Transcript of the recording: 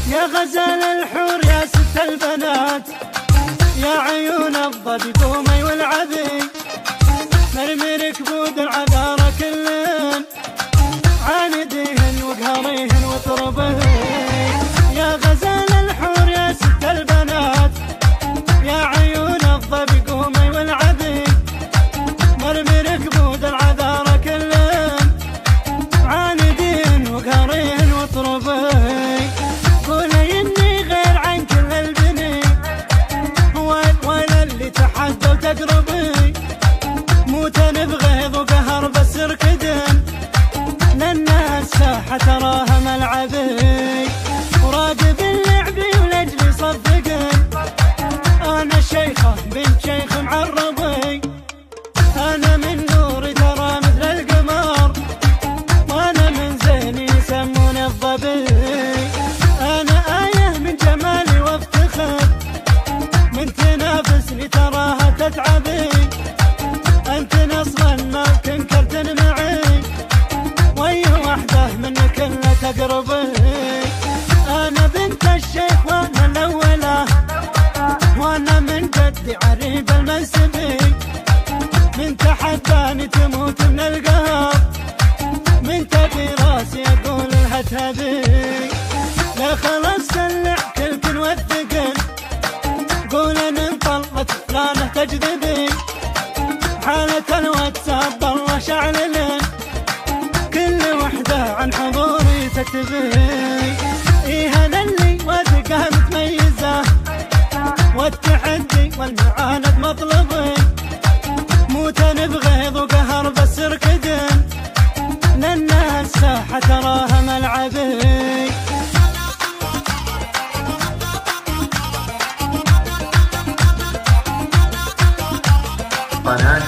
يا غزال الحور يا ست البنات، يا عيون الظبي قومي والعبي، مرمي ركبود العذارى كلن، عانديهن وقهريهن وطربي. يا غزال الحور يا ست البنات، يا عيون الظبي قومي والعبي، مرمي ركبود العذارى كلن، عانديهن وقهريهن وطربي. قولي اني غير عن كل البني، ولا اللي تحدى وتقربي، موتن بغيظ وقهر بس اركدن، لان الساحة تراها ملعبي، وراقب اللعبي ولجلي صدقن. انا شيخة بنت شيخ معربي، انا من نوري ترى مثل القمر، وانا من زيني يسموني الظبي. انا آية من جمالي وافتخر، من تنافسني تراها تتعبي، انت اصلا ما تنكرت معي، ويه وحده منك الا تقربي. انا بنت الشيخ وانا الاولى، وانا من جدي عريب المنسبي، من تحداني تموت من القهر، من تبي راسي اقول لها تهبي. لا خلاص سلع كلكن وثقن، قول ان انطلت فلانه تجذبي، حالة الواتساب الله شعللن، كل وحدة عن حضوري تكتبي. ايه هذا اللي وثقه متميزة، والتحدي والمعاند مطلبي، موتن بغيظ وقهر بس اركدن، لان الساحة تراها ملعبي. قناة